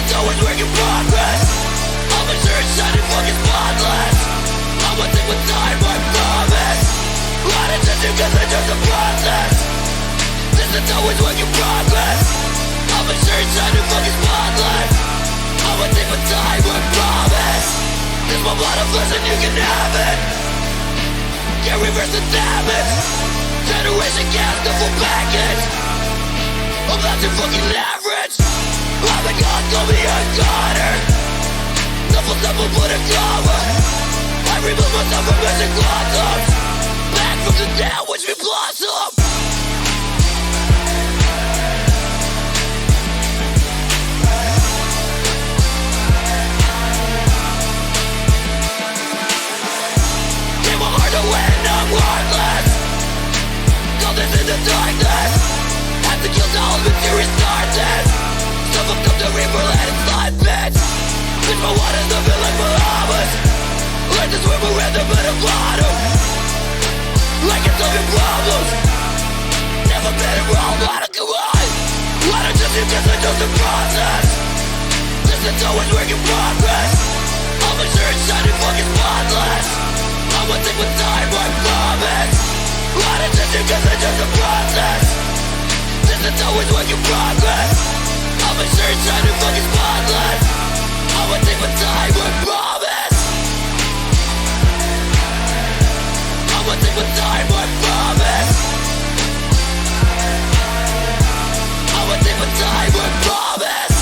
it's always work in progress. I'll make sure it's shining fucking spotless. I won't take with time, I promise. Not attention cause it's just a process. This is always work in progress. I'll make sure it's shining fucking spotless. I won't take with time, I promise. This my blood of flesh and you can have it. Can't reverse the damage. Generation gas, the full package. I'm not too fucking average. I'm a god, call me a goner. Double put a cover. I remove myself from missing quantum. Back from the dead, watch me blossom. Give my heart away and I'm heartless. Call this in the darkness. Have to kill all mysterious darkness. Some of them to reaper, let it slide, bitch. Bitch, my water's the villain Bahamas. Like to swim around the middle bottom. Like it's all your problems. Never been it wrong, why don't go on? Why don't you just adjust the process? This is always work in progress. I'll make sure it's shining fucking spotless. I won't take my time, I promise. Why don't you just adjust the process? This is always work in progress. I'll make sure it's shining fucking spotless. I won't take my time, I promise. I won't take my time, I promise. I won't take my time, I promise.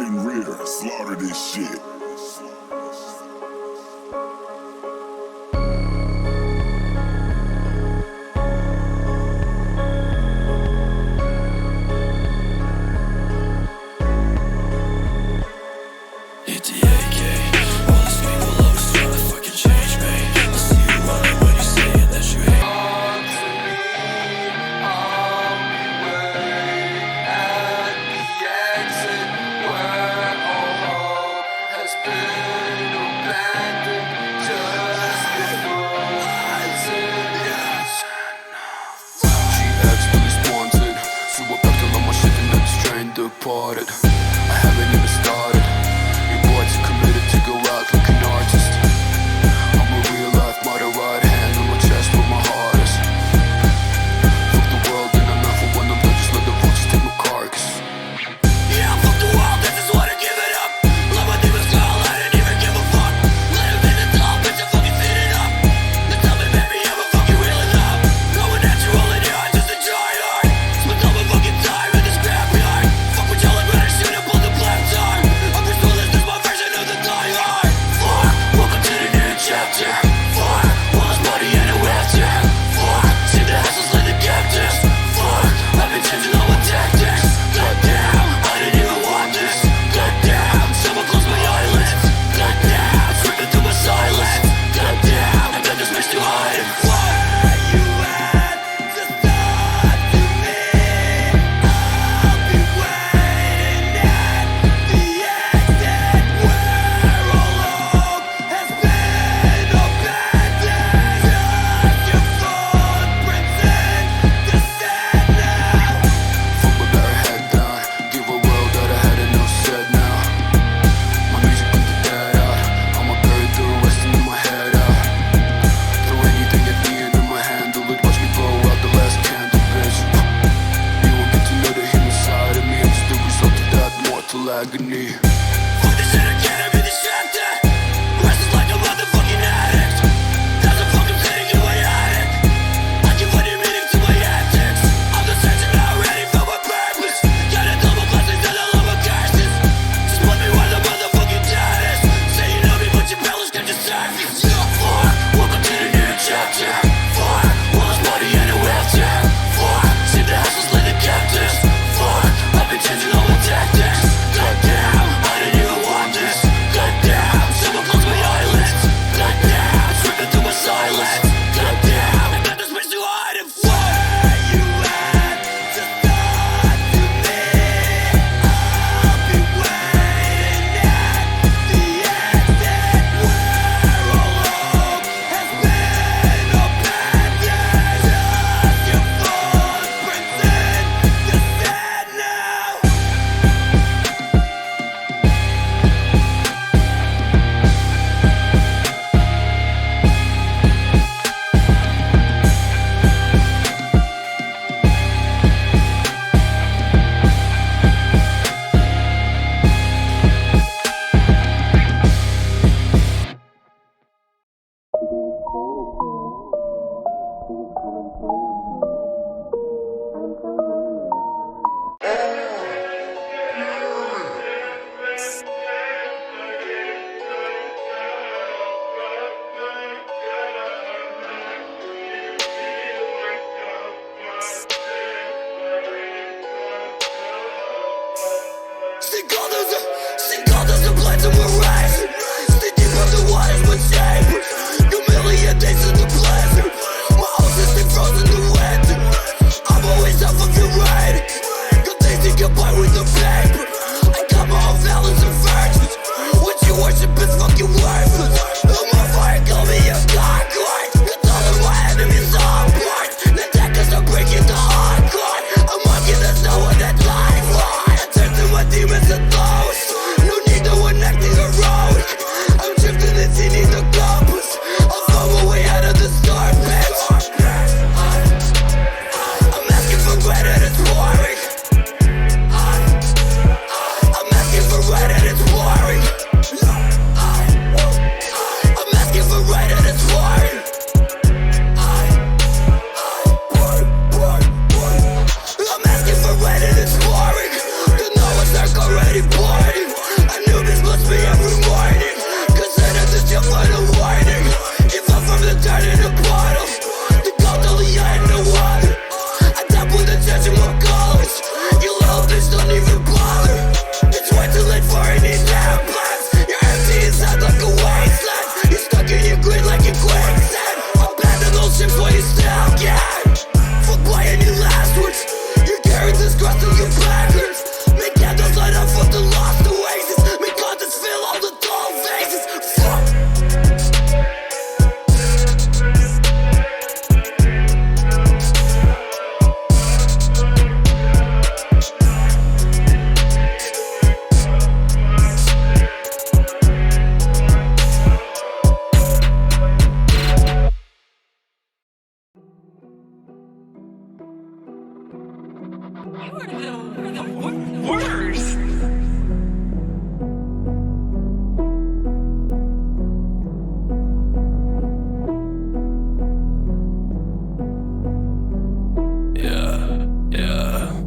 Rear, slaughter this shit. agony. Fuck this shit, I can't be distracted. Restless like a motherfucking addict. That's a fucking thing in my attic. I keep finding meaning to my antics. I'm the searching now, ready for my purpose. Gotta double blessings and all of my curses. Just put me where the motherfucking dad is. Say you know me, but your pillars can just serve you. Fuck, welcome to the new chapter. Fuck, all this money and a wheelchair. Fuck, see the hustles lay the captives. Fuck, I've been changing all my tactics. Goddamn, I didn't even want this. Goddamn, someone close my eyelids. Goddamn, tripping through my silence. Goddamn, I got this bitch too hard and where you at to start to me? I'll be waiting at the exit where all hope has been abandoned. Just your footprints in the sand now. Sing others and blind to rise. Stay deep underwater with shame. Humiliate days in the pleasure. My whole system frozen in the wind. I'm always up for your right. Good things to get by with the paper. I got my own balance and virtues. What you worship is fucking worthless. I'm on fire, call me a conquest. It's all of my enemies on board. The attackers are breaking the hardcore. I'm walking the snow on that lifeline. I turn to my demons and those. No need no one acting heroic. I'm drifting and seeing the compass. I'll find my way out of the star pit. I'm asking for red and it's warring. I'm asking for red and it's warring. I'm asking for red and it's warring. I'm asking for red and it's warring. The knowledge dark already boarding. I knew this must be every morning. Cause then it's just your final warning. You fell from the dirt in a bottle. The gold only I had no water. I tap with the church in my college. You little bitch don't even bother. It's way too late for any damn plans. You're empty inside like a wasteland. You're stuck in your grid like a quicksand. Abandon those ships while you still can. Fuck by any last words. You're carrying this cross till you're backwards. Make candles light up for the lost oasis. Make conscience fill all the dull faces. Fuck. We're the worst. Yeah, yeah.